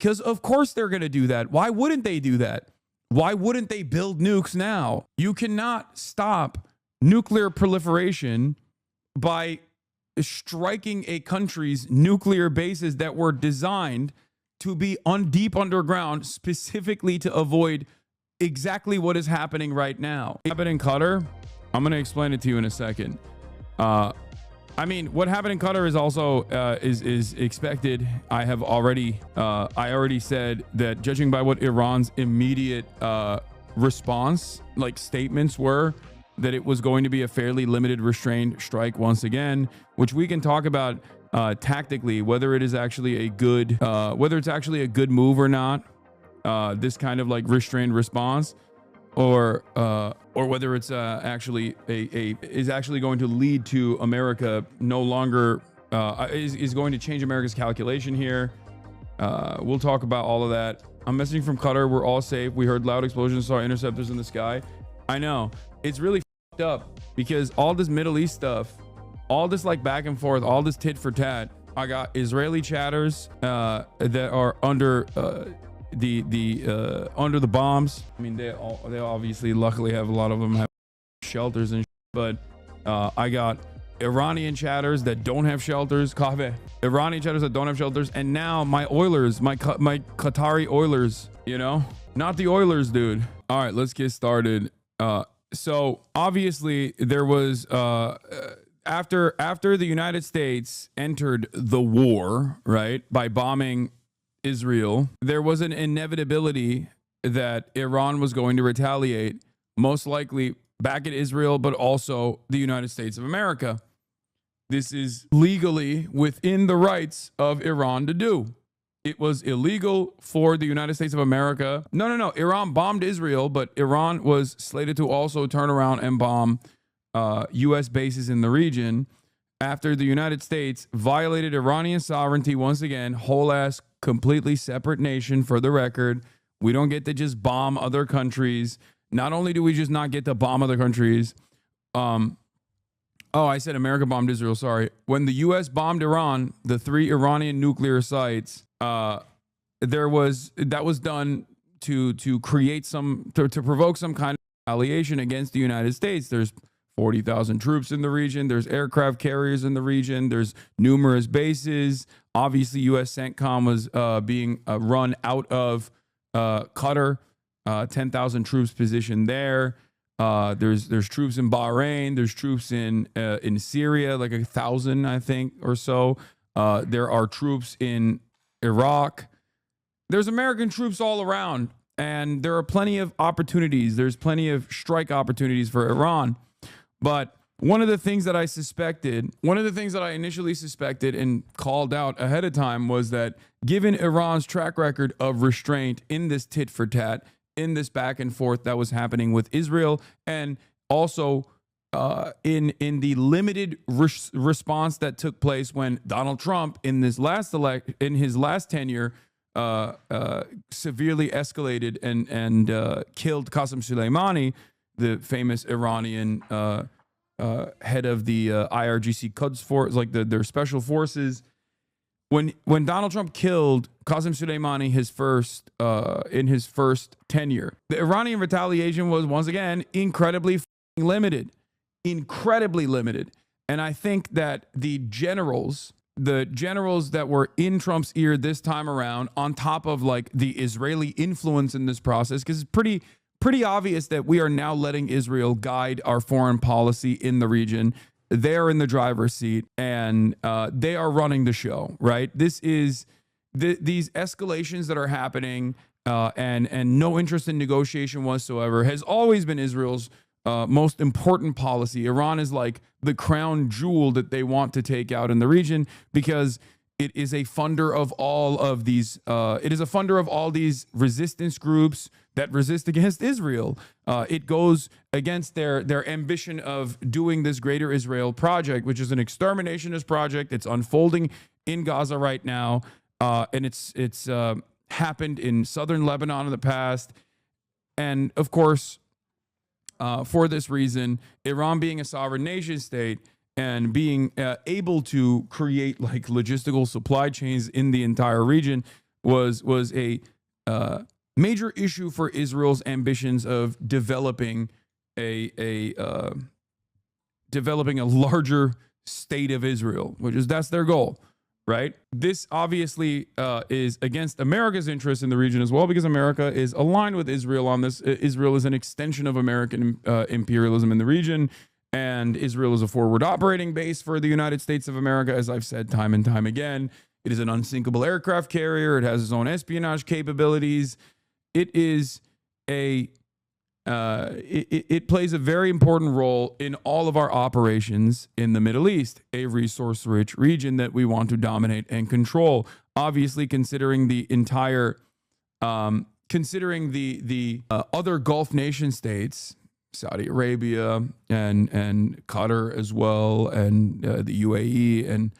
Because of course they're going to do that. Why wouldn't they do that? Why wouldn't they build nukes now? You cannot stop nuclear proliferation by striking a country's nuclear bases that were designed to be deep underground, specifically to avoid exactly what is happening right now. What happened in Qatar? I'm going to explain it to you in a second. I mean, what happened in Qatar is also is expected. I already said that, judging by what Iran's immediate response, like statements were, that it was going to be a fairly limited, restrained strike once again, which we can talk about tactically, whether it is actually a good, whether it's actually a good move or not. This kind of like restrained response, or whether it's actually is actually going to lead to America no longer is going to change America's calculation here. We'll talk about all of that. I'm messaging from Qatar. We're all safe. We heard loud explosions, saw interceptors in the sky. I know it's really fucked up because all this Middle East stuff, all this like back and forth, all this tit for tat. I got Israeli chatters that are under under the bombs. I mean, they obviously, luckily, have a lot of them have shelters and but I got Iranian chatters that don't have shelters. Iranian chatters that don't have shelters, and now my Oilers, my Qatari Oilers, you know, not the Oilers, dude. All right, let's get started. So obviously there was after the United States entered the war, right, by bombing Israel, there was an inevitability that Iran was going to retaliate, most likely back at Israel, but also the United States of America. This is legally within the rights of Iran to do. It was illegal for the United States of America. No. Iran bombed Israel, but Iran was slated to also turn around and bomb U.S. bases in the region after the United States violated Iranian sovereignty once again. Whole ass, completely separate nation, for the record. We don't get to just bomb other countries. Not only do we just not get to bomb other countries, I said America bombed Israel, sorry. When the U.S. bombed Iran, the 3 Iranian nuclear sites, that was done to create to provoke some kind of retaliation against the United States. There's 40,000 troops in the region. There's aircraft carriers in the region. There's numerous bases. Obviously, U.S. CENTCOM was being run out of Qatar. 10,000 troops positioned there. There's troops in Bahrain. There's troops in Syria, like 1,000, I think, or so. There are troops in Iraq. There's American troops all around, and there are plenty of opportunities. There's plenty of strike opportunities for Iran. But one of the things that I initially suspected and called out ahead of time was that, given Iran's track record of restraint in this tit for tat, in this back and forth that was happening with Israel, and also in the limited response that took place when Donald Trump in his last tenure severely escalated and killed Qasem Soleimani, the famous Iranian head of the IRGC Quds force, like their special forces. When Donald Trump killed Qasem Soleimani in his first tenure, the Iranian retaliation was once again incredibly limited. And I think that the generals that were in Trump's ear this time around, on top of like the Israeli influence in this process, because it's pretty obvious that we are now letting Israel guide our foreign policy in the region. They're in the driver's seat, and they are running the show, right? This is these escalations that are happening, and no interest in negotiation whatsoever has always been Israel's most important policy. Iran is like the crown jewel that they want to take out in the region, because it is a funder of all of these. It is a funder of all these resistance groups that resist against Israel. It goes against their ambition of doing this Greater Israel project, which is an exterminationist project. It's unfolding in Gaza right now, and it's happened in southern Lebanon in the past. And of course, for this reason, Iran being a sovereign nation state and being able to create like logistical supply chains in the entire region, was a major issue for Israel's ambitions of developing a larger state of Israel, that's their goal, right? This obviously is against America's interests in the region as well, because America is aligned with Israel on this. Israel is an extension of American imperialism in the region, and Israel is a forward operating base for the United States of America, as I've said time and time again. It is an unsinkable aircraft carrier. It has its own espionage capabilities. It is it plays a very important role in all of our operations in the Middle East, a resource-rich region that we want to dominate and control. Obviously, considering the entire, considering the other Gulf nation states, Saudi Arabia and Qatar as well, and the UAE and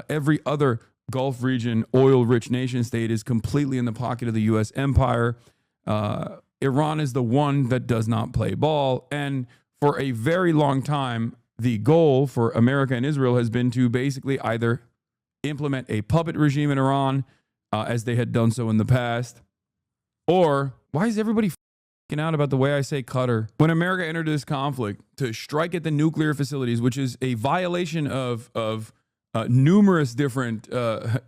every other Gulf region oil-rich nation state is completely in the pocket of the U.S. empire. Iran is the one that does not play ball. And for a very long time, the goal for America and Israel has been to basically either implement a puppet regime in Iran, as they had done so in the past, or why is everybody freaking out about the way I say Qatar? When America entered this conflict to strike at the nuclear facilities, which is a violation of numerous different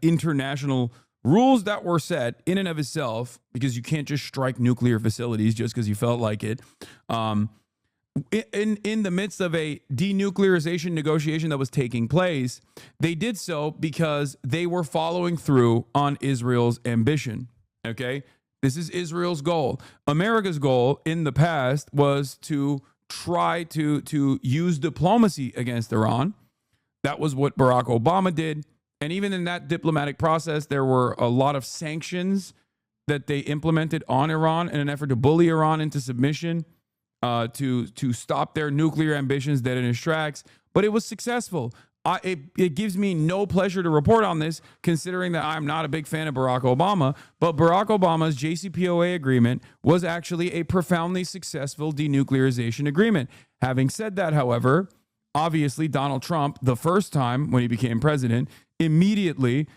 international rules that were set in and of itself, because you can't just strike nuclear facilities just because you felt like it. In the midst of a denuclearization negotiation that was taking place, they did so because they were following through on Israel's ambition. Okay, this is Israel's goal. America's goal in the past was to try to use diplomacy against Iran. That was what Barack Obama did. And even in that diplomatic process, there were a lot of sanctions that they implemented on Iran in an effort to bully Iran into submission, to stop their nuclear ambitions dead in its tracks. But it was successful. It gives me no pleasure to report on this, considering that I'm not a big fan of Barack Obama. But Barack Obama's JCPOA agreement was actually a profoundly successful denuclearization agreement. Having said that, however, obviously Donald Trump, the first time when he became president, immediately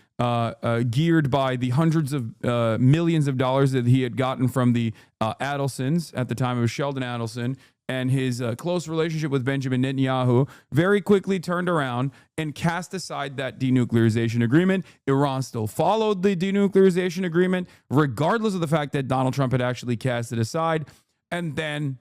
geared by the hundreds of millions of dollars that he had gotten from the Adelsons, at the time it was Sheldon Adelson, and his close relationship with Benjamin Netanyahu, very quickly turned around and cast aside that denuclearization agreement. Iran still followed the denuclearization agreement, regardless of the fact that Donald Trump had actually cast it aside. And then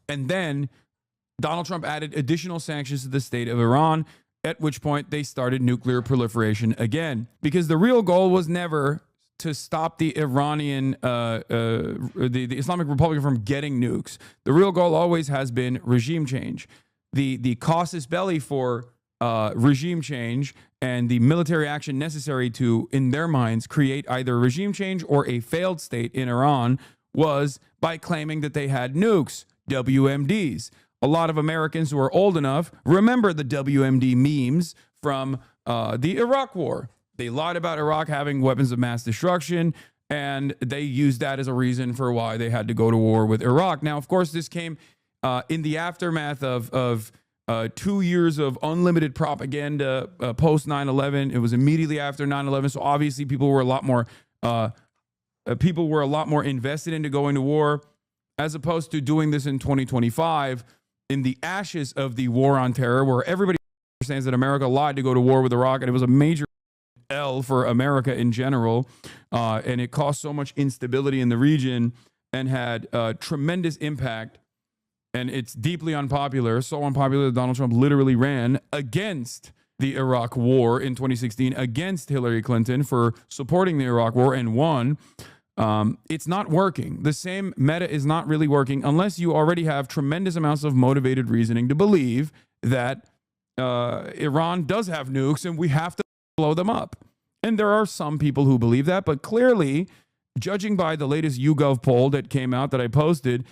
Donald Trump added additional sanctions to the state of Iran, at which point they started nuclear proliferation again, because the real goal was never to stop the Iranian, the Islamic Republic from getting nukes. The real goal always has been regime change. The casus belli for regime change and the military action necessary to, in their minds, create either regime change or a failed state in Iran was by claiming that they had nukes, WMDs. A lot of Americans who are old enough remember the WMD memes from the Iraq War. They lied about Iraq having weapons of mass destruction, and they used that as a reason for why they had to go to war with Iraq. Now, of course, this came in the aftermath of 2 years of unlimited propaganda post 9/11. It was immediately after 9/11, so obviously people were a lot more invested into going to war, as opposed to doing this in 2025. In the ashes of the war on terror, where everybody understands that America lied to go to war with Iraq, and it was a major L for America in general, and it caused so much instability in the region and had tremendous impact, and it's deeply unpopular, so unpopular that Donald Trump literally ran against the Iraq war in 2016 against Hillary Clinton for supporting the Iraq war and won. It's not working. The same meta is not really working unless you already have tremendous amounts of motivated reasoning to believe that Iran does have nukes and we have to blow them up. And there are some people who believe that, but clearly, judging by the latest YouGov poll that came out that I posted,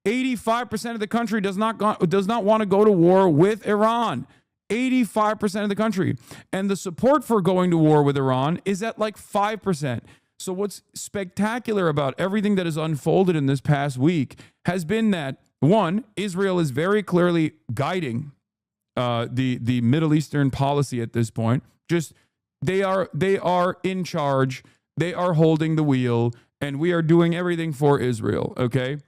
85% of the country does not want to go to war with Iran. 85% of the country. And the support for going to war with Iran is at like 5%. So what's spectacular about everything that has unfolded in this past week has been that, one, Israel is very clearly guiding the Middle Eastern policy at this point. Just they are in charge. They are holding the wheel, and we are doing everything for Israel, okay?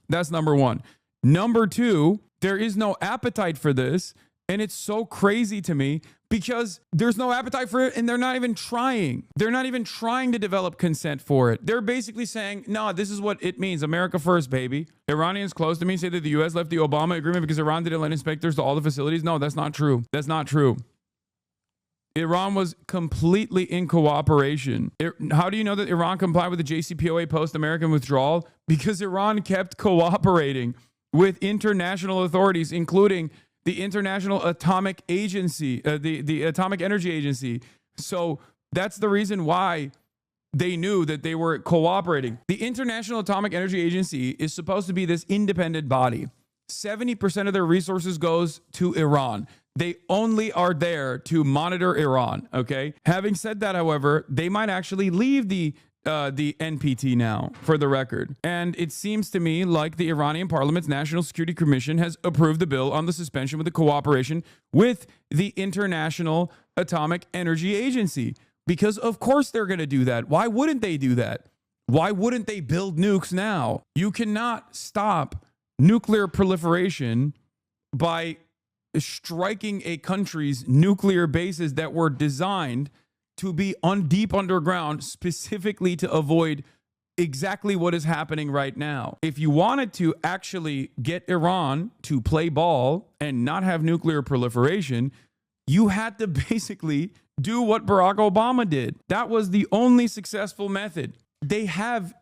That's number one. Number two, there is no appetite for this, and it's so crazy to me because there's no appetite for it, and they're not even trying. They're not even trying to develop consent for it. They're basically saying, no, this is what it means. America first, baby. Iranians close to me say that the U.S. left the Obama agreement because Iran didn't let inspectors to all the facilities. No, that's not true. That's not true. Iran was completely in cooperation. How do you know that Iran complied with the JCPOA post-American withdrawal? Because Iran kept cooperating with international authorities, including the International Atomic Agency, the Atomic Energy Agency. So that's the reason why they knew that they were cooperating. The International Atomic Energy Agency is supposed to be this independent body. 70% of their resources goes to Iran. They only are there to monitor Iran, okay? Having said that, however, they might actually leave the NPT now, for the record. And it seems to me like the Iranian Parliament's National Security Commission has approved the bill on the suspension with the cooperation with the International Atomic Energy Agency. Because of course they're going to do that. Why wouldn't they do that? Why wouldn't they build nukes now? You cannot stop nuclear proliferation by striking a country's nuclear bases that were designed to be deep underground, specifically to avoid exactly what is happening right now. If you wanted to actually get Iran to play ball and not have nuclear proliferation, you had to basically do what Barack Obama did. That was the only successful method. They have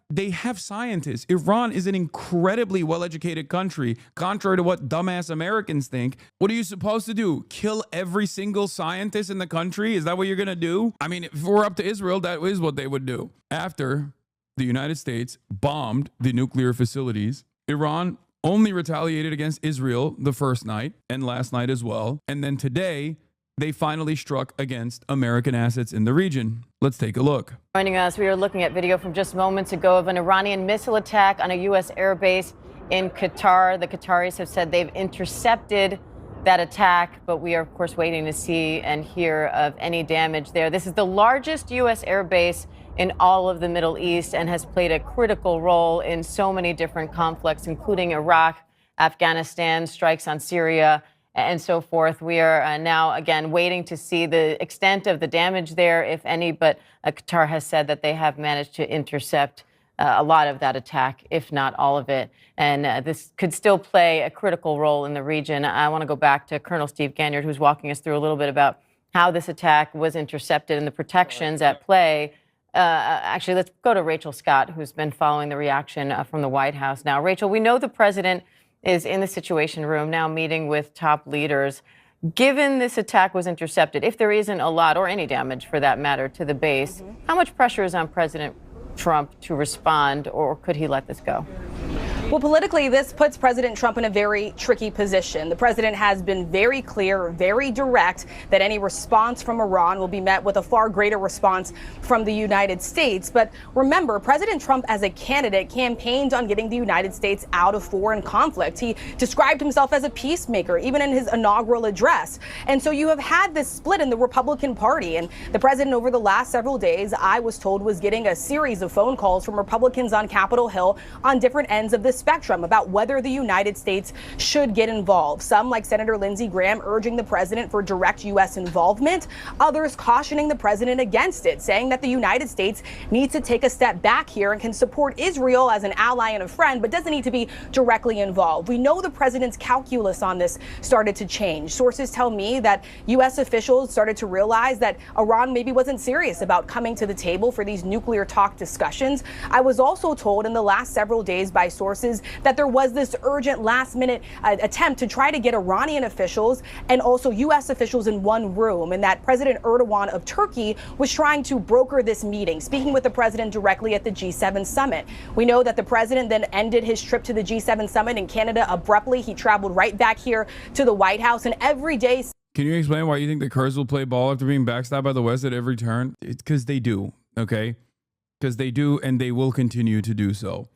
scientists. Iran is an incredibly well-educated country, contrary to what dumbass Americans think. What are you supposed to do? Kill every single scientist in the country? Is that what you're going to do? I mean, if we're up to Israel, that is what they would do. After the United States bombed the nuclear facilities, Iran only retaliated against Israel the first night and last night as well. And then today, they finally struck against American assets in the region. Let's take a look. Joining us, we are looking at video from just moments ago of an Iranian missile attack on a U.S. airbase in Qatar. The Qataris have said they've intercepted that attack, but we are, of course, waiting to see and hear of any damage there. This is the largest U.S. airbase in all of the Middle East and has played a critical role in so many different conflicts, including Iraq, Afghanistan, strikes on Syria, and so forth. We are now, again, waiting to see the extent of the damage there, if any, but Qatar has said that they have managed to intercept a lot of that attack, if not all of it. And this could still play a critical role in the region. I want to go back to Colonel Steve Ganyard, who's walking us through a little bit about how this attack was intercepted and the protections at play. Actually, let's go to Rachel Scott, who's been following the reaction from the White House. Now, Rachel, we know the president is in the Situation Room now meeting with top leaders. Given this attack was intercepted, if there isn't a lot or any damage for that matter to the base, how much pressure is on President Trump to respond, or could he let this go? Well, politically, this puts President Trump in a very tricky position. The president has been very clear, very direct, that any response from Iran will be met with a far greater response from the United States. But remember, President Trump, as a candidate, campaigned on getting the United States out of foreign conflict. He described himself as a peacemaker, even in his inaugural address. And so you have had this split in the Republican Party. And the president, over the last several days, I was told, was getting a series of phone calls from Republicans on Capitol Hill on different ends of the spectrum about whether the United States should get involved. Some, like Senator Lindsey Graham, urging the president for direct U.S. involvement. Others cautioning the president against it, saying that the United States needs to take a step back here and can support Israel as an ally and a friend, but doesn't need to be directly involved. We know the president's calculus on this started to change. Sources tell me that U.S. officials started to realize that Iran maybe wasn't serious about coming to the table for these nuclear talk discussions. I was also told in the last several days by sources that there was this urgent last-minute attempt to try to get Iranian officials and also U.S. officials in one room, and that President Erdogan of Turkey was trying to broker this meeting, speaking with the president directly at the G7 summit. We know that the president then ended his trip to the G7 summit in Canada abruptly. He traveled right back here to the White House, and every day... Can you explain why you think the Kurds will play ball after being backstabbed by the West at every turn? It's because they do, okay? Because they do, and they will continue to do so.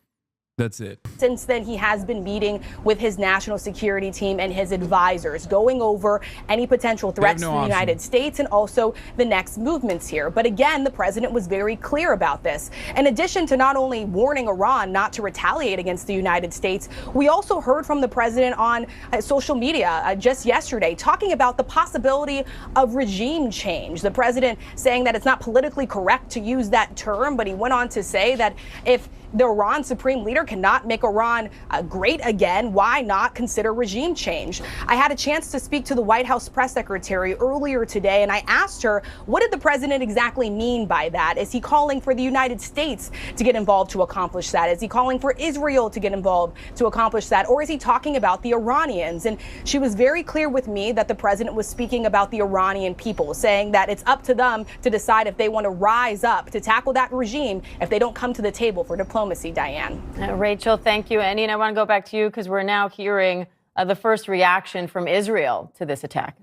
That's it. Since then, he has been meeting with his national security team and his advisors, going over any potential threats to the United States and also the next movements here. But again, the president was very clear about this. In addition to not only warning Iran not to retaliate against the United States, we also heard from the president on social media just yesterday talking about the possibility of regime change. The president saying that it's not politically correct to use that term, but he went on to say that if the Iran supreme leader cannot make Iran great again, why not consider regime change? I had a chance to speak to the White House press secretary earlier today, and I asked her, what did the president exactly mean by that? Is he calling for the United States to get involved to accomplish that? Is he calling for Israel to get involved to accomplish that? Or is he talking about the Iranians? And she was very clear with me that the president was speaking about the Iranian people, saying that it's up to them to decide if they want to rise up to tackle that regime if they don't come to the table for diplomacy. Diane. Rachel, thank you. Andy, and I want to go back to you because we're now hearing the first reaction from Israel to this attack.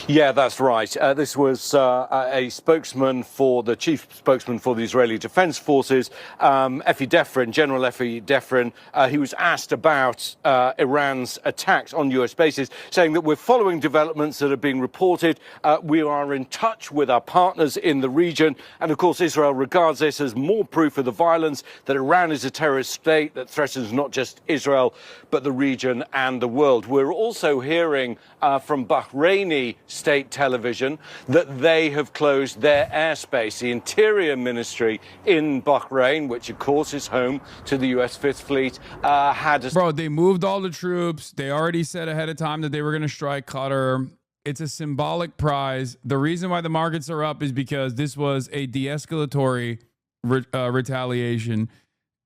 Yeah, that's right. This was a spokesman for the chief spokesman for the Israeli Defense Forces, Effi Defrin, General Effi Defrin. He was asked about Iran's attacks on U.S. bases, saying that we're following developments that are being reported. We are in touch with our partners in the region. And of course, Israel regards this as more proof of the violence, that Iran is a terrorist state that threatens not just Israel, but the region and the world. We're also hearing from Bahraini state television that they have closed their airspace. The Interior Ministry in Bahrain, which of course is home to the U.S. Fifth Fleet, Bro, they moved all the troops. They already said ahead of time that they were going to strike Qatar. It's a symbolic prize. The reason why the markets are up is because this was a de-escalatory retaliation.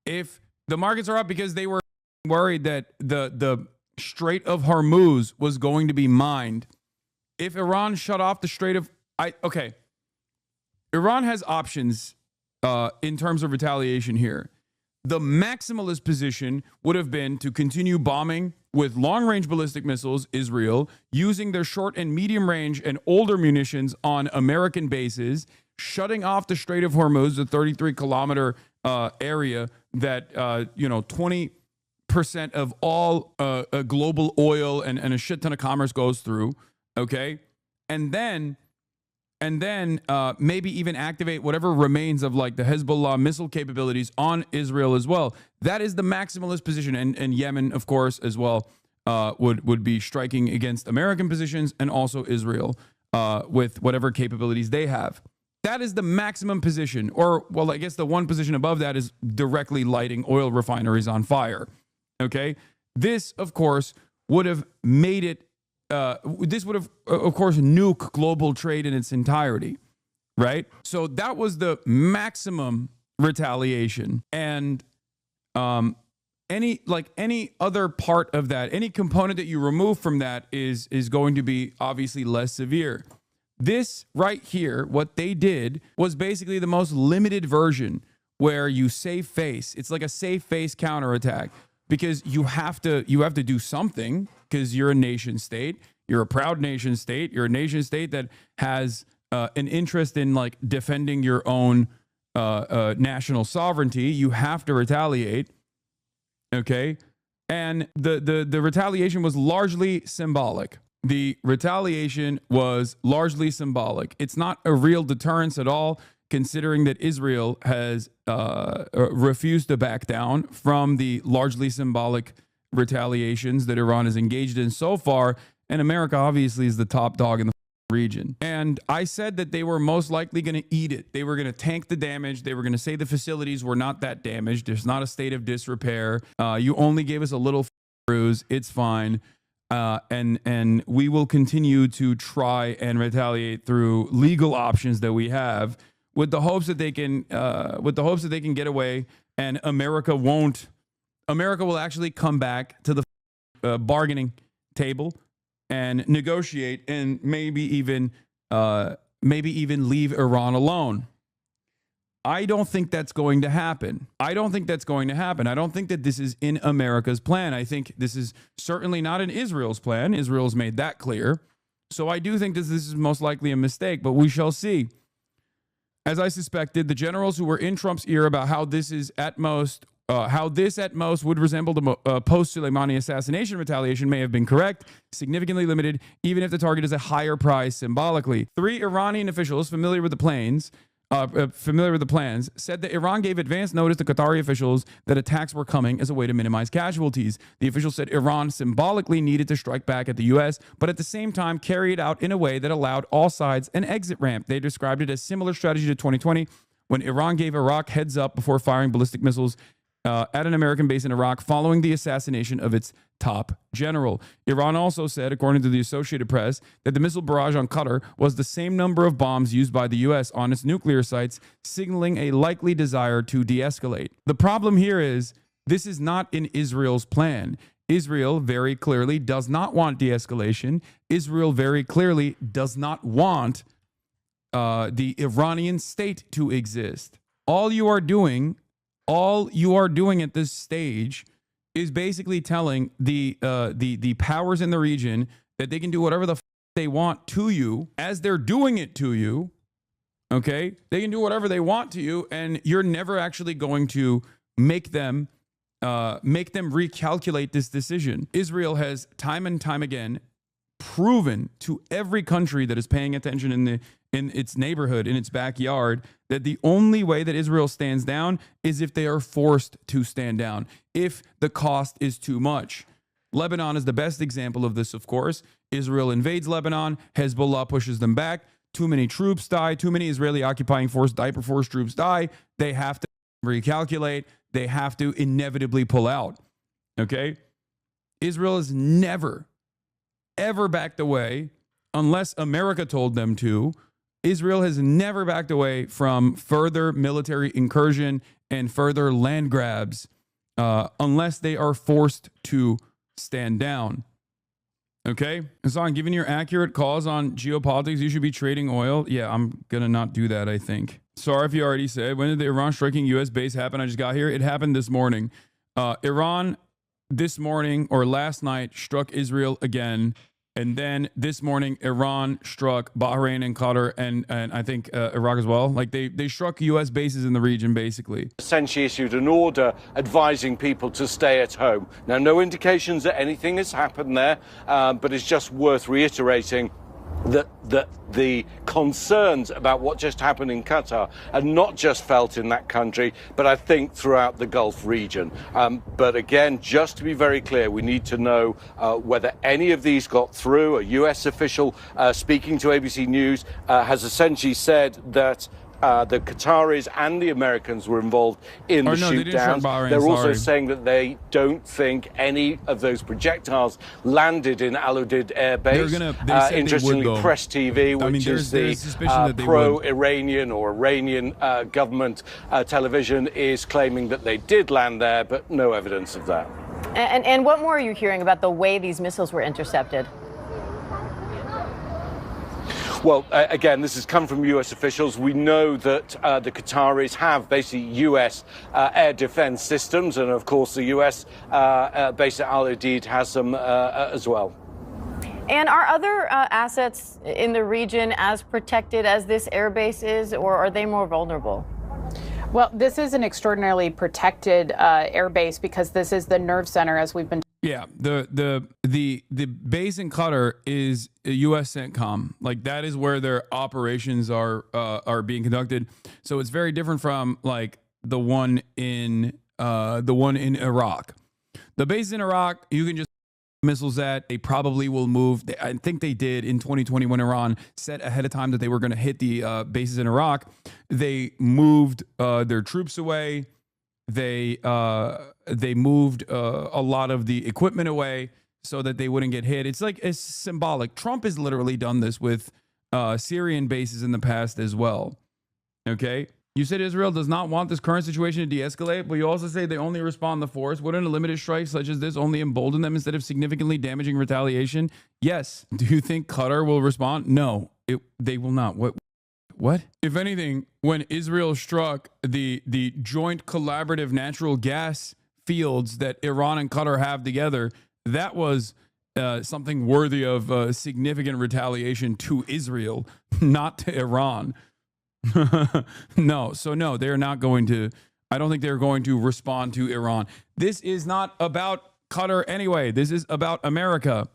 If the markets are up because they were worried that the Strait of Hormuz was going to be mined. If Iran shut off the Strait of... Iran has options in terms of retaliation here. The maximalist position would have been to continue bombing with long-range ballistic missiles Israel, using their short and medium-range and older munitions on American bases, shutting off the Strait of Hormuz, the 33-kilometer area that, 20% of all global oil and a shit ton of commerce goes through. Okay. And then maybe even activate whatever remains of like the Hezbollah missile capabilities on Israel as well. That is the maximalist position. And Yemen, of course, as well, would be striking against American positions and also Israel with whatever capabilities they have. That is the maximum position. Or, well, I guess the one position above that is directly lighting oil refineries on fire. Okay. This, of course, would have made it this would have, of course, nuke global trade in its entirety, right? So that was the maximum retaliation. And any other part of that, any component that you remove from that is going to be obviously less severe. This right here, what they did was basically the most limited version where you save face. It's like a save face counterattack. Because you have to do something because you're a nation state. You're a proud nation state. You're a nation state that has an interest in like defending your own national sovereignty. You have to retaliate. Okay. And the retaliation was largely symbolic. The retaliation was largely symbolic. It's not a real deterrence at all, considering that Israel has refused to back down from the largely symbolic retaliations that Iran has engaged in so far. And America obviously is the top dog in the region. And I said that they were most likely going to eat it. They were going to tank the damage. They were going to say the facilities were not that damaged. There's not a state of disrepair. You only gave us a little bruise. It's fine. And we will continue to try and retaliate through legal options that we have, with the hopes that they can get away, and America will actually come back to the bargaining table and negotiate, and maybe even leave Iran alone. I don't think that's going to happen. I don't think that this is in America's plan. I think this is certainly not in Israel's plan. Israel's made that clear. So I do think this is most likely a mistake, but we shall see. As I suspected, the generals who were in Trump's ear about how this at most would resemble the post-Soleimani assassination retaliation may have been correct, significantly limited, even if the target is a higher price symbolically. 3 Iranian officials familiar with the plans said that Iran gave advance notice to Qatari officials that attacks were coming as a way to minimize casualties. The officials said Iran symbolically needed to strike back at the U.S., but at the same time carry it out in a way that allowed all sides an exit ramp. They described it as similar strategy to 2020 when Iran gave Iraq heads up before firing ballistic missiles at an American base in Iraq following the assassination of its top general. Iran also said, according to the Associated Press, that the missile barrage on Qatar was the same number of bombs used by the U.S. on its nuclear sites, signaling a likely desire to de-escalate. The problem here is this is not in Israel's plan. Israel very clearly does not want de-escalation. Israel very clearly does not want the Iranian state to exist. All you are doing at this stage is basically telling the powers in the region that they can do whatever the they want to you as they're doing it to you. Okay, they can do whatever they want to you, and you're never actually going to make them recalculate this decision. Israel has time and time again proven to every country that is paying attention in its neighborhood, in its backyard, that the only way that Israel stands down is if they are forced to stand down, if the cost is too much. Lebanon is the best example of this, of course. Israel invades Lebanon, Hezbollah pushes them back, too many troops die, too many Israeli occupying force, diaper force troops die, they have to recalculate, they have to inevitably pull out, okay? Israel has never, ever backed away, unless America told them to. Israel has never backed away from further military incursion and further land grabs unless they are forced to stand down. Okay? Hassan, given your accurate calls on geopolitics, you should be trading oil. Yeah, I'm going to not do that, I think. Sorry if you already said. When did the Iran striking U.S. base happen? I just got here. It happened this morning. Iran this morning or last night struck Israel again. And then this morning, Iran struck Bahrain and Qatar and I think Iraq as well. Like they struck U.S. bases in the region, basically. Essentially issued an order advising people to stay at home. Now, no indications that anything has happened there, but it's just worth reiterating that the concerns about what just happened in Qatar are not just felt in that country, but I think throughout the Gulf region. But again, just to be very clear, we need to know whether any of these got through. A U.S. official speaking to ABC News has essentially said that the Qataris and the Americans were involved in the shoot-downs. They're also saying that they don't think any of those projectiles landed in Al Udeid Air Base. Interestingly, Press TV, which is the pro-Iranian or Iranian government television, is claiming that they did land there, but no evidence of that. And what more are you hearing about the way these missiles were intercepted? Well, again, this has come from U.S. officials. We know that the Qataris have basically U.S. Air defense systems, and of course the U.S. base at Al Udeid has them as well. And are other assets in the region as protected as this air base is, or are they more vulnerable? Well, this is an extraordinarily protected air base because this is the nerve center, as we've been. Yeah, the base in Qatar is a U.S. CENTCOM. Like that is where their operations are being conducted. So it's very different from like the one in Iraq. The base in Iraq, you can just missiles at. They probably will move. I think they did in 2020 when Iran said ahead of time that they were going to hit the bases in Iraq. They moved their troops away. They moved a lot of the equipment away so that they wouldn't get hit. It's symbolic. Trump has literally done this with Syrian bases in the past as well. Okay? You said Israel does not want this current situation to de-escalate, but you also say they only respond to force. Wouldn't a limited strike such as this only embolden them instead of significantly damaging retaliation? Yes. Do you think Qatar will respond? No, they will not. What? If anything, when Israel struck the joint collaborative natural gas fields that Iran and Qatar have together, that was something worthy of significant retaliation to Israel, not to Iran. No. So no, they're not going to. I don't think they're going to respond to Iran. This is not about Qatar anyway. This is about America.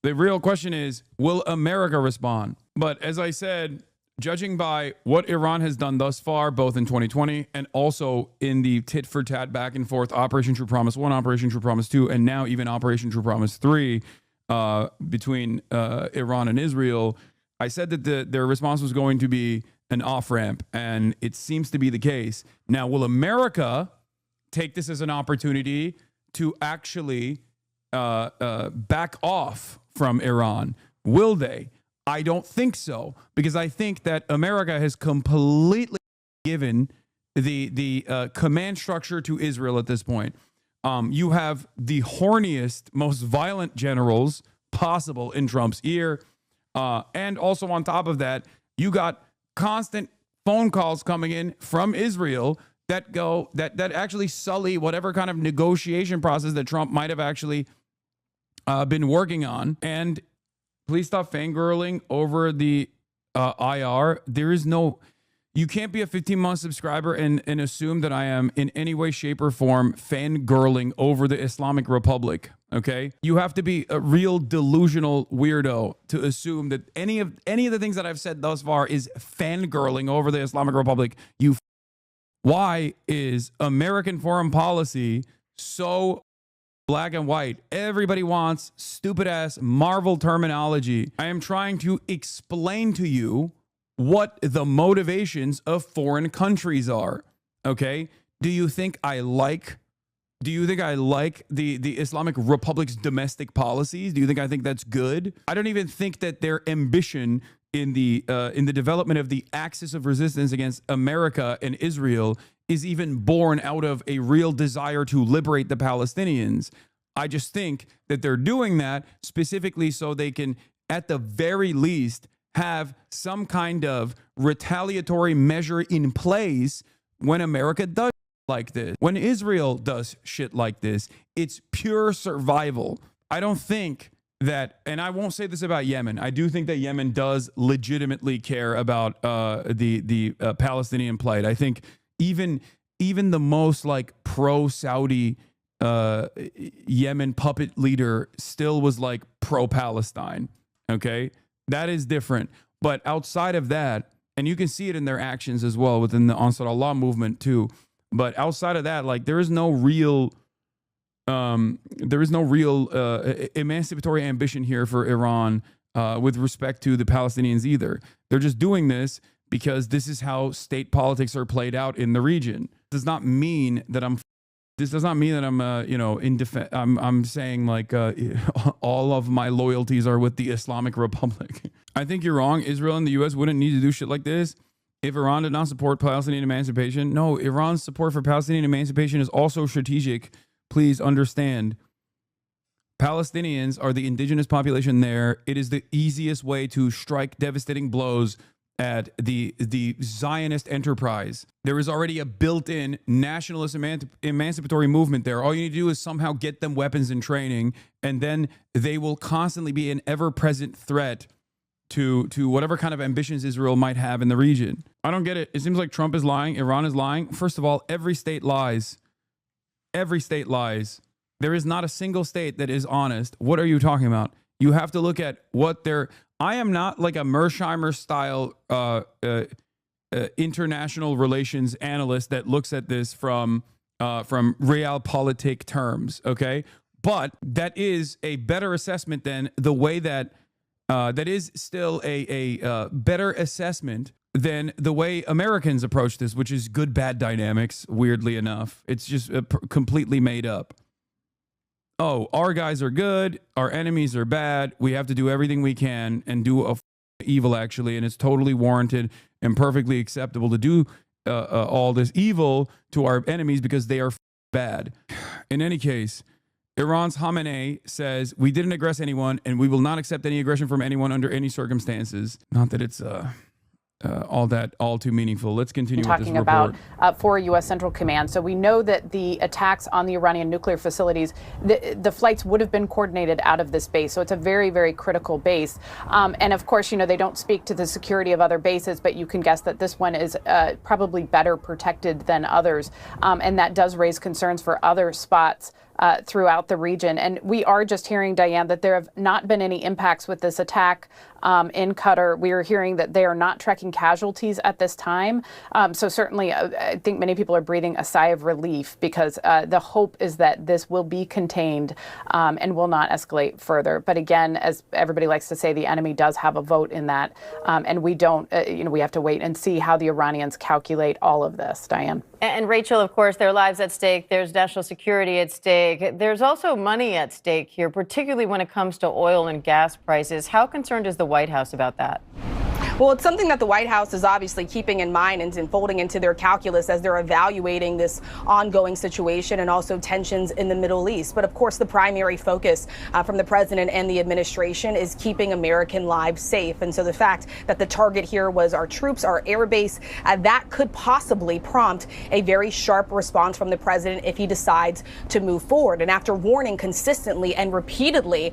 The real question is, will America respond? But as I said, judging by what Iran has done thus far, both in 2020 and also in the tit for tat back and forth, Operation True Promise 1, Operation True Promise 2, and now even Operation True Promise 3 between Iran and Israel, I said that their response was going to be an off-ramp, and it seems to be the case. Now, will America take this as an opportunity to actually back off from Iran? Will they? I don't think so, because I think that America has completely given the command structure to Israel at this point. You have the horniest, most violent generals possible in Trump's ear. And also on top of that, you got constant phone calls coming in from Israel that actually sully whatever kind of negotiation process that Trump might have actually been working on. And please stop fangirling over the IR. There is no, you can't be a 15-month subscriber and assume that I am in any way, shape, or form fangirling over the Islamic Republic. Okay, you have to be a real delusional weirdo to assume that any of the things that I've said thus far is fangirling over the Islamic Republic. Why is American foreign policy so black and white? Everybody wants stupid ass Marvel terminology. I am trying to explain to you what the motivations of foreign countries are. Okay, do you think I like the Islamic Republic's domestic policies? Do you think I think that's good? I don't even think that their ambition in the development of the axis of resistance against America and Israel is even born out of a real desire to liberate the Palestinians. I just think that they're doing that specifically so they can, at the very least, have some kind of retaliatory measure in place when America does like this. When Israel does shit like this, it's pure survival. I don't think that, and I won't say this about Yemen. I do think that Yemen does legitimately care about the Palestinian plight. I think even the most like pro-Saudi Yemen puppet leader still was like pro-Palestine. Okay, that is different. But outside of that, and you can see it in their actions as well within the Ansar Allah movement too. But outside of that, like there is no real emancipatory ambition here for Iran with respect to the Palestinians either. They're just doing this because this is how state politics are played out in the region. Does not mean that I'm in defense. I'm saying like all of my loyalties are with the Islamic Republic. I think you're wrong. Israel and the U.S. wouldn't need to do shit like this if Iran did not support Palestinian emancipation. No, Iran's support for Palestinian emancipation is also strategic. Please understand. Palestinians are the indigenous population there. It is the easiest way to strike devastating blows at the Zionist enterprise. There is already a built-in nationalist emancipatory movement there. All you need to do is somehow get them weapons and training, and then they will constantly be an ever-present threat to whatever kind of ambitions Israel might have in the region. I don't get it. It seems like Trump is lying. Iran is lying. First of all, every state lies. Every state lies. There is not a single state that is honest. What are you talking about? You have to look at what they're... I am not like a Mersheimer style international relations analyst that looks at this from realpolitik terms, okay? But that is a better assessment than the way that that is still a better assessment than the way Americans approach this, which is good-bad dynamics, weirdly enough. It's just completely made up. Oh, our guys are good, our enemies are bad, we have to do everything we can and do evil, actually, and it's totally warranted and perfectly acceptable to do all this evil to our enemies because they are bad. In any case, Iran's Khamenei says, we didn't aggress anyone and we will not accept any aggression from anyone under any circumstances. Not that it's all too meaningful. Let's continue with talking this report. about for U.S. Central Command. So we know that the attacks on the Iranian nuclear facilities, the flights would have been coordinated out of this base. So it's a very, very critical base. And of course, they don't speak to the security of other bases, but you can guess that this one is probably better protected than others. And that does raise concerns for other spots throughout the region. And we are just hearing, Diane, that there have not been any impacts with this attack in Qatar. We are hearing that they are not tracking casualties at this time. So certainly, I think many people are breathing a sigh of relief because the hope is that this will be contained and will not escalate further. But again, as everybody likes to say, the enemy does have a vote in that. And we don't, we have to wait and see how the Iranians calculate all of this, Diane. And Rachel, of course, there are lives at stake. There's national security at stake. There's also money at stake here, particularly when it comes to oil and gas prices. How concerned is the White House about that? Well, it's something that the White House is obviously keeping in mind and folding into their calculus as they're evaluating this ongoing situation and also tensions in the Middle East. But of course, the primary focus from the president and the administration is keeping American lives safe. And so the fact that the target here was our troops, our air base, that could possibly prompt a very sharp response from the president if he decides to move forward. And after warning consistently and repeatedly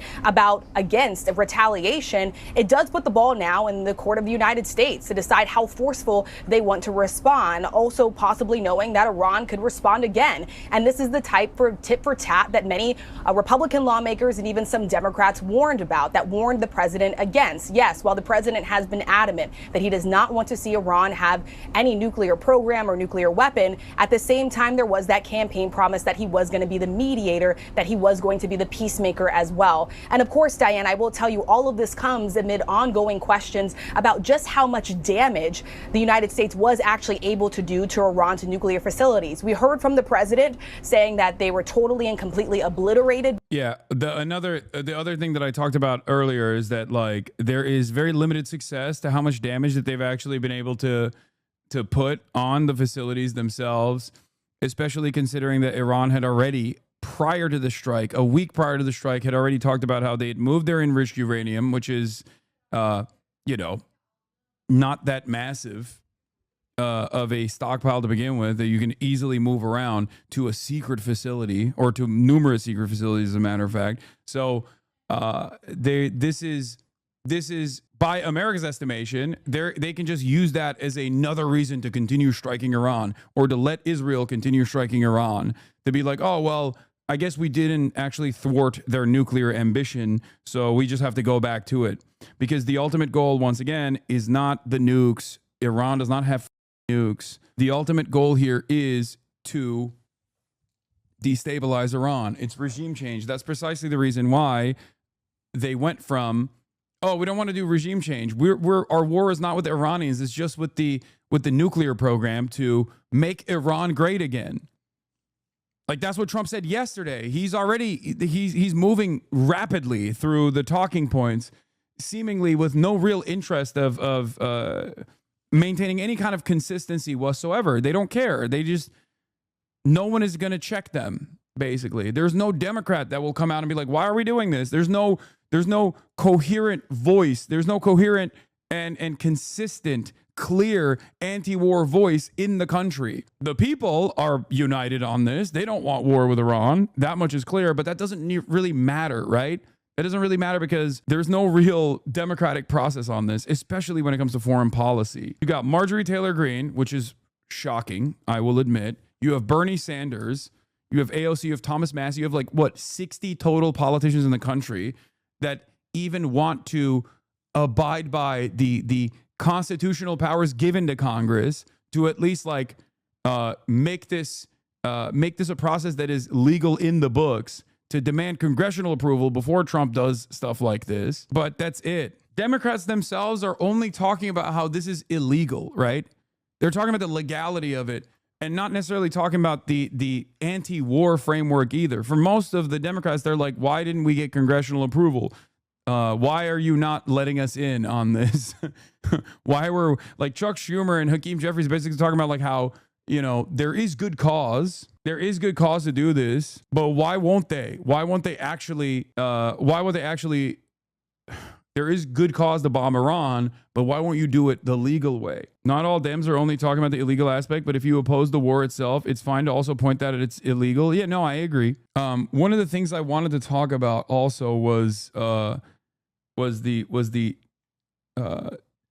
against retaliation, it does put the ball now in the court of the United States to decide how forceful they want to respond, also possibly knowing that Iran could respond again. And this is the type for tit for tat that many Republican lawmakers and even some Democrats warned the president against. Yes, while the president has been adamant that he does not want to see Iran have any nuclear program or nuclear weapon, at the same time, there was that campaign promise that he was going to be the mediator, that he was going to be the peacemaker as well. And of course, Diane, I will tell you, all of this comes amid ongoing questions about just how much damage the United States was actually able to do to Iran's nuclear facilities. We heard from the president saying that they were totally and completely obliterated. Yeah, the other thing that I talked about earlier is that there is very limited success to how much damage that they've actually been able to put on the facilities themselves, especially considering that Iran had already, prior to the strike, a week prior to the strike, had already talked about how they had moved their enriched uranium, which is not that massive of a stockpile to begin with, that you can easily move around, to a secret facility, or to numerous secret facilities, as a matter of fact. So this is by America's estimation, they can just use that as another reason to continue striking Iran, or to let Israel continue striking Iran, to be like, oh, well, I guess we didn't actually thwart their nuclear ambition, so we just have to go back to it. Because the ultimate goal, once again, is not the nukes. Iran does not have nukes. The ultimate goal here is to destabilize Iran. It's regime change. That's precisely the reason why they went from, oh, we don't want to do regime change. Our war is not with the Iranians. It's just with the nuclear program to make Iran great again. That's what Trump said yesterday. He's moving rapidly through the talking points, seemingly with no real interest of maintaining any kind of consistency whatsoever. They don't care. No one is going to check them, basically. There's no Democrat that will come out and be like, why are we doing this? There's no coherent voice. There's no coherent and consistent, clear anti-war voice in the country. The people are united on this. They don't want war with Iran. That much is clear, but that doesn't really matter, right? It doesn't really matter because there's no real democratic process on this, especially when it comes to foreign policy. You got Marjorie Taylor Greene, which is shocking, I will admit. You have Bernie Sanders. You have AOC. You have Thomas Massie. You have 60 total politicians in the country that even want to abide by the constitutional powers given to Congress to at least make this a process that is legal in the books, to demand congressional approval before Trump does stuff like this. But that's it. Democrats themselves are only talking about how this is illegal, right? They're talking about the legality of it and not necessarily talking about the anti-war framework either. For most of the Democrats, they're like, why didn't we get congressional approval? Why are you not letting us in on this? Why were Chuck Schumer and Hakeem Jeffries basically talking about how, there is good cause. There is good cause to do this, but why won't they? Why won't they actually There is good cause to bomb Iran, but why won't you do it the legal way? Not all Dems are only talking about the illegal aspect, but if you oppose the war itself, it's fine to also point that it's illegal. Yeah, no, I agree. One of the things I wanted to talk about also was the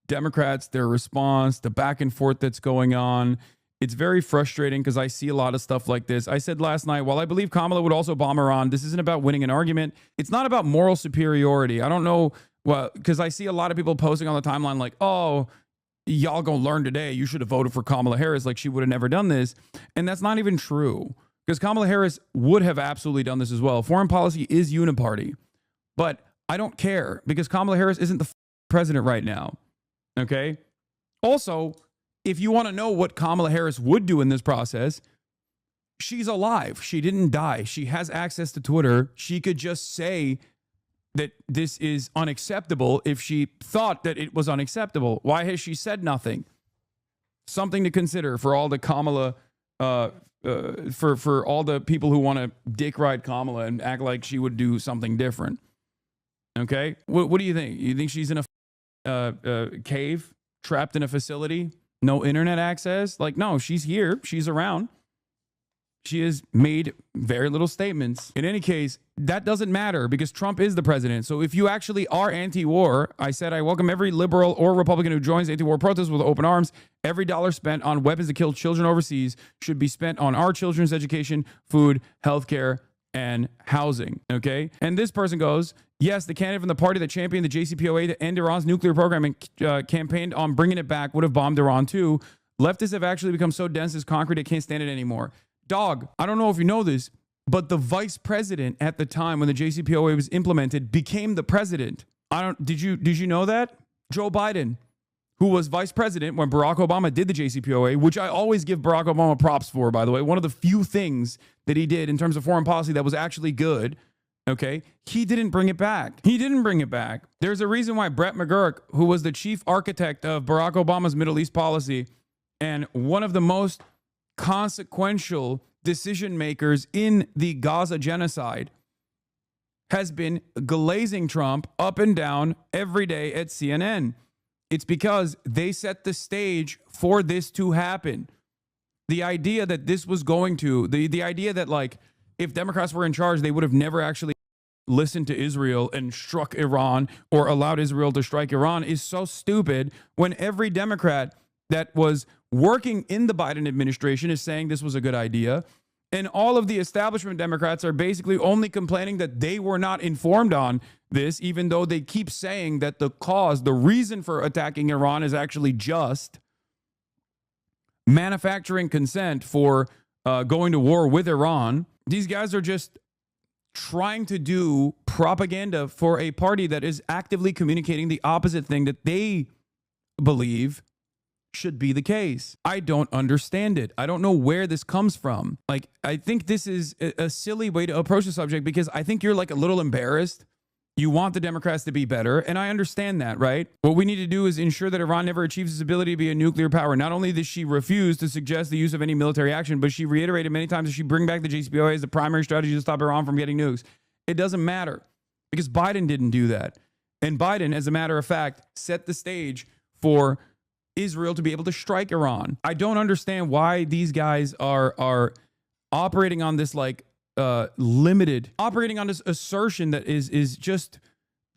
Democrats, their response, the back and forth that's going on. It's very frustrating because I see a lot of stuff like this. I said last night, while I believe Kamala would also bomb Iran, this isn't about winning an argument. It's not about moral superiority. I don't know. Well, because I see a lot of people posting on the timeline like, oh, y'all gonna learn today. You should have voted for Kamala Harris. Like she would have never done this. And that's not even true because Kamala Harris would have absolutely done this as well. Foreign policy is uniparty. But I don't care because Kamala Harris isn't the president right now. Okay. Also, if you want to know what Kamala Harris would do in this process, she's alive. She didn't die. She has access to Twitter. She could just say that this is unacceptable if she thought that it was unacceptable. Why has she said nothing? Something to consider for all the Kamala, for all the people who want to dick ride Kamala and act like she would do something different. Okay, what do you think? You think she's in a cave, trapped in a facility, no internet access? Like, no, she's here. She's around. She has made very little statements. In any case, that doesn't matter because Trump is the president. So if you actually are anti-war, I said I welcome every liberal or Republican who joins anti-war protests with open arms. Every dollar spent on weapons to kill children overseas should be spent on our children's education, food, healthcare, and housing. Okay? And this person goes, yes, the candidate from the party that championed the JCPOA to end Iran's nuclear program and campaigned on bringing it back would have bombed Iran too. Leftists have actually become so dense as concrete, they can't stand it anymore. Dog, I don't know if you know this, but the vice president at the time when the JCPOA was implemented became the president. Did you know that? Joe Biden, who was vice president when Barack Obama did the JCPOA, which I always give Barack Obama props for, by the way. One of the few things that he did in terms of foreign policy that was actually good. Okay. He didn't bring it back. He didn't bring it back. There's a reason why Brett McGurk, who was the chief architect of Barack Obama's Middle East policy and one of the most consequential decision makers in the Gaza genocide, has been glazing Trump up and down every day at CNN. It's because they set the stage for this to happen. The idea that this was going to, the idea that like if Democrats were in charge, they would have never actually listened to Israel and struck Iran or allowed Israel to strike Iran is so stupid when every Democrat that was working in the Biden administration is saying this was a good idea. And all of the establishment Democrats are basically only complaining that they were not informed on this, even though they keep saying that the cause, the reason for attacking Iran is actually just manufacturing consent for going to war with Iran. These guys are just trying to do propaganda for a party that is actively communicating the opposite thing that they believe should be the case. I don't understand it. I don't know where this comes from. Like, I think this is a silly way to approach the subject because I think you're like a little embarrassed. You want the Democrats to be better, and I understand that, right? What we need to do is ensure that Iran never achieves its ability to be a nuclear power. Not only did she refuse to suggest the use of any military action, but she reiterated many times that she bring back the JCPOA as the primary strategy to stop Iran from getting nukes. It doesn't matter because Biden didn't do that. And Biden, as a matter of fact, set the stage for Israel to be able to strike Iran. I don't understand why these guys are operating on this like operating on this assertion that is just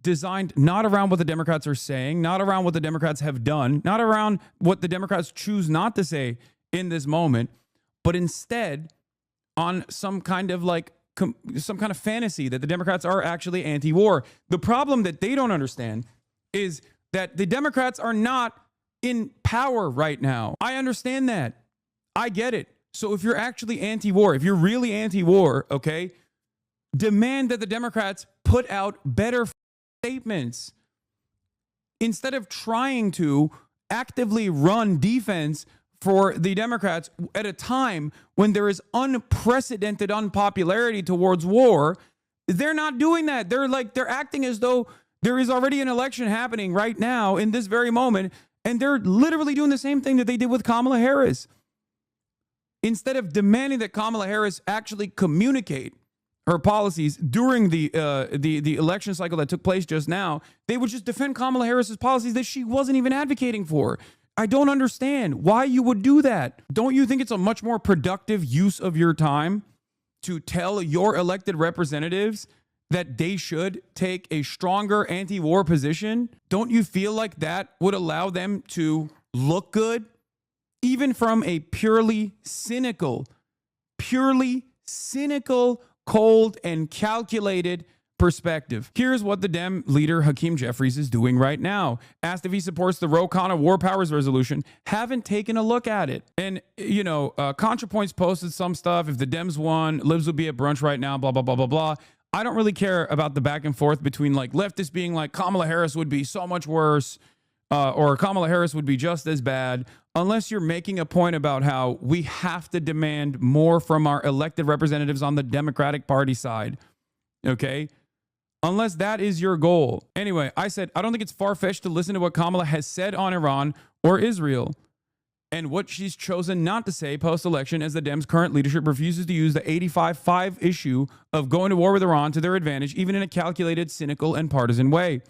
designed not around what the Democrats are saying, not around what the Democrats have done, not around what the Democrats choose not to say in this moment, but instead on some kind of like some kind of fantasy that the Democrats are actually anti-war. The problem that they don't understand is that the Democrats are not in power right now. I understand that. I get it. So if you're actually anti-war, if you're really anti-war, okay, demand that the Democrats put out better statements instead of trying to actively run defense for the Democrats at a time when there is unprecedented unpopularity towards war. They're not doing that. They're acting as though there is already an election happening right now in this very moment. And they're literally doing the same thing that they did with Kamala Harris. Instead of demanding that Kamala Harris actually communicate her policies during the election cycle that took place just now, they would just defend Kamala Harris's policies that she wasn't even advocating for. I don't understand why you would do that. Don't you think it's a much more productive use of your time to tell your elected representatives that they should take a stronger anti-war position? Don't you feel like that would allow them to look good? Even from a purely cynical, cold and calculated perspective. Here's what the Dem leader Hakeem Jeffries is doing right now. Asked if he supports the Ro Khanna War Powers Resolution. Haven't taken a look at it. And, ContraPoints posted some stuff. If the Dems won, Libs would be at brunch right now, blah, blah, blah, blah, blah. I don't really care about the back and forth between like leftists being like Kamala Harris would be so much worse or Kamala Harris would be just as bad, unless you're making a point about how we have to demand more from our elected representatives on the Democratic Party side. Okay? Unless that is your goal. Anyway, I said, I don't think it's far-fetched to listen to what Kamala has said on Iran or Israel and what she's chosen not to say post-election as the Dems' current leadership refuses to use the 85-5 issue of going to war with Iran to their advantage, even in a calculated, cynical, and partisan way.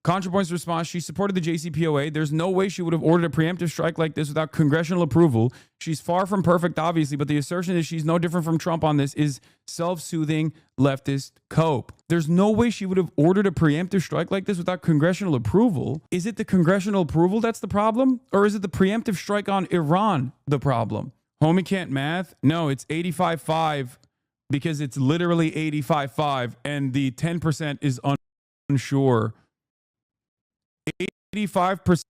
ContraPoint's response, she supported the JCPOA. There's no way she would have ordered a preemptive strike like this without congressional approval. She's far from perfect, obviously, but the assertion that she's no different from Trump on this is self-soothing leftist cope. There's no way she would have ordered a preemptive strike like this without congressional approval. Is it the congressional approval that's the problem? Or is it the preemptive strike on Iran the problem? Homie can't math? No, it's 85-5 because it's literally 85-5 and the 10% is unsure. 85%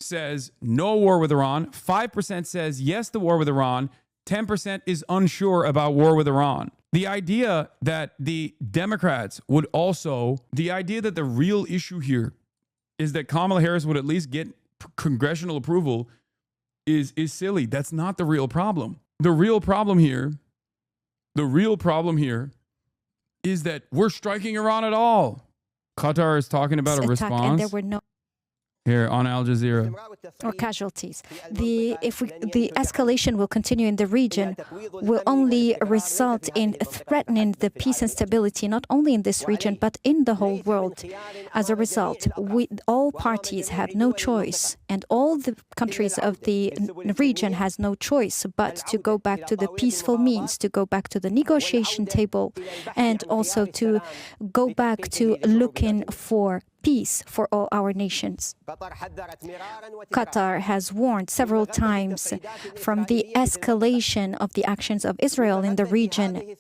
says no war with Iran. 5% says yes to war with Iran. 10% is unsure about war with Iran. The idea that the Democrats would also, the idea that the real issue here is that Kamala Harris would at least get congressional approval is silly. That's not the real problem. The real problem here is that we're striking Iran at all. Qatar is talking about a response. And there were no here on Al Jazeera or casualties. The escalation will continue in the region will only result in threatening the peace and stability not only in this region but in the whole world. As a result, all parties have no choice, and all the countries of the region has no choice but to go back to the peaceful means, to go back to the negotiation table, and also to go back to looking for peace for all our nations. Qatar has warned several times from the escalation of the actions of Israel in the region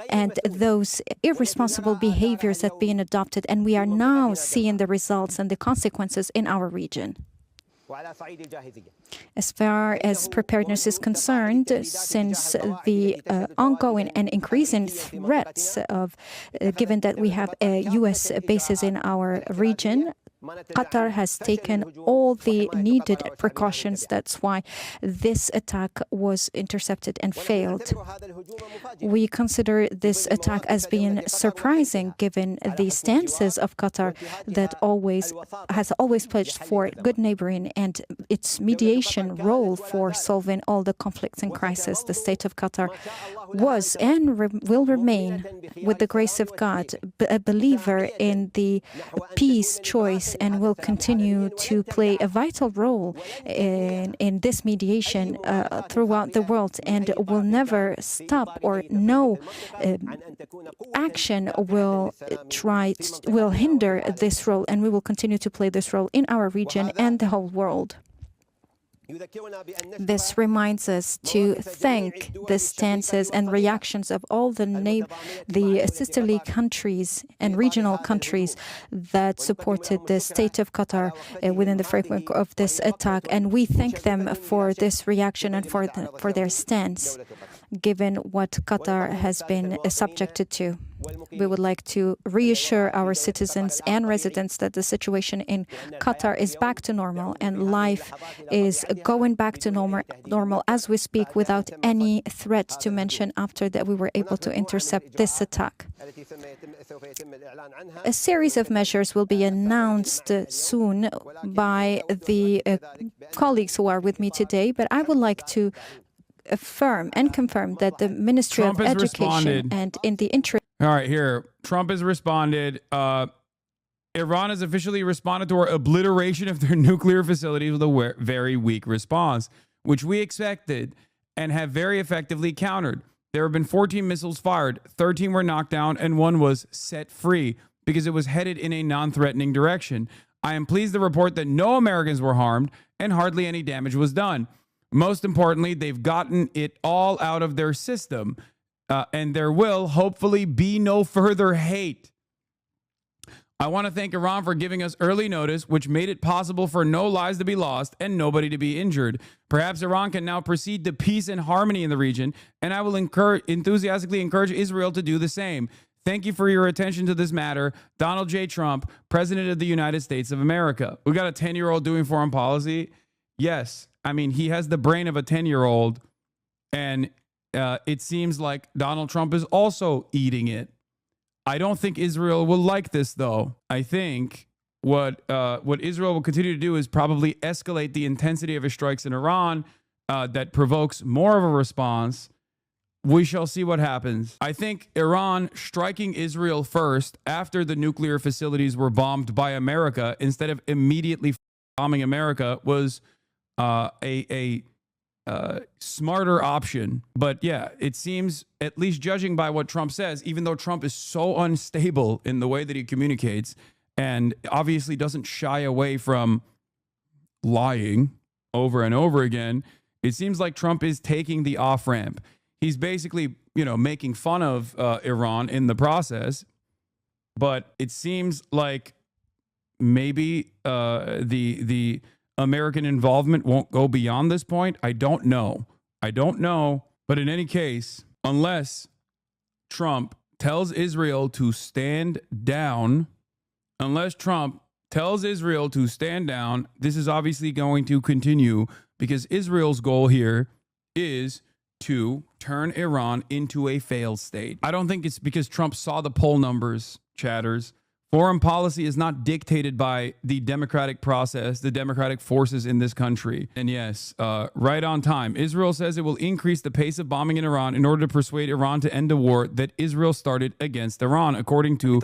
and those irresponsible behaviors that are being adopted, and we are now seeing the results and the consequences in our region. As far as preparedness is concerned, since the ongoing and increasing threats of, given that we have U.S. bases in our region, Qatar has taken all the needed precautions. That's why this attack was intercepted and failed. We consider this attack as being surprising given the stances of Qatar that has always pledged for good neighboring and its mediation role for solving all the conflicts and crises. The state of Qatar was and will remain, with the grace of God, a believer in the peace choice and will continue to play a vital role in this mediation throughout the world, and will never stop, or no action will hinder this role, and we will continue to play this role in our region and the whole world. This reminds us to thank the stances and reactions of all the sisterly countries and regional countries that supported the state of Qatar within the framework of this attack. And we thank them for this reaction and for their stance, given what Qatar has been subjected to. We would like to reassure our citizens and residents that the situation in Qatar is back to normal and life is going back to normal as we speak, without any threat to mention after that we were able to intercept this attack. A series of measures will be announced soon by the colleagues who are with me today, but I would like to affirm and confirm that the Ministry Trump of has Education responded. and in the interest. All right, here. Trump has responded. Iran has officially responded to our obliteration of their nuclear facilities with a very weak response, which we expected and have very effectively countered. There have been 14 missiles fired, 13 were knocked down, and one was set free because it was headed in a non-threatening direction. I am pleased to report that no Americans were harmed and hardly any damage was done. Most importantly, they've gotten it all out of their system, and there will hopefully be no further hate. I want to thank Iran for giving us early notice, which made it possible for no lives to be lost and nobody to be injured. Perhaps Iran can now proceed to peace and harmony in the region, and I will enthusiastically encourage Israel to do the same. Thank you for your attention to this matter. Donald J. Trump, President of the United States of America. We got a 10-year-old doing foreign policy. Yes. I mean, he has the brain of a 10-year-old, and it seems like Donald Trump is also eating it. I don't think Israel will like this, though. I think what Israel will continue to do is probably escalate the intensity of his strikes in Iran that provokes more of a response. We shall see what happens. I think Iran striking Israel first after the nuclear facilities were bombed by America instead of immediately bombing America was a smarter option. But yeah, it seems, at least judging by what Trump says, even though Trump is so unstable in the way that he communicates and obviously doesn't shy away from lying over and over again, it seems like Trump is taking the off ramp. He's basically, making fun of Iran in the process, but it seems like maybe the American involvement won't go beyond this point. I don't know. But in any case, unless Trump tells Israel to stand down, this is obviously going to continue because Israel's goal here is to turn Iran into a failed state. I don't think it's because Trump saw the poll numbers, chatters. Foreign policy is not dictated by the democratic process, the democratic forces in this country. And yes, right on time. Israel says it will increase the pace of bombing in Iran in order to persuade Iran to end a war that Israel started against Iran. According to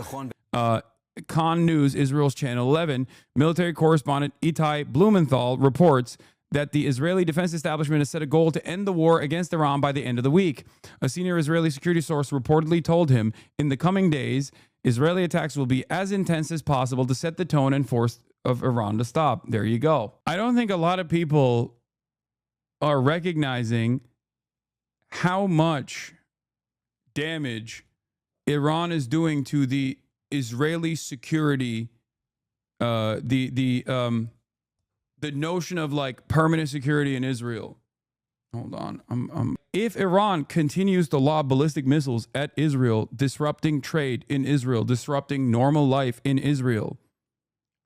Khan News, Israel's Channel 11, military correspondent Itai Blumenthal reports that the Israeli defense establishment has set a goal to end the war against Iran by the end of the week. A senior Israeli security source reportedly told him, in the coming days, Israeli attacks will be as intense as possible to set the tone and force of Iran to stop. There you go. I don't think a lot of people are recognizing how much damage Iran is doing to the Israeli security, the notion of like permanent security in Israel. Hold on. If Iran continues to lob ballistic missiles at Israel, disrupting trade in Israel, disrupting normal life in Israel,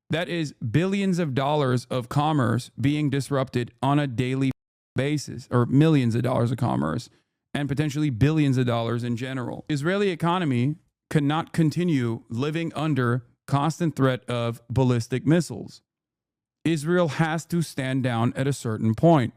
that is billions of dollars of commerce being disrupted on a daily basis, or millions of dollars of commerce, and potentially billions of dollars in general. Israeli economy cannot continue living under constant threat of ballistic missiles. Israel has to stand down at a certain point.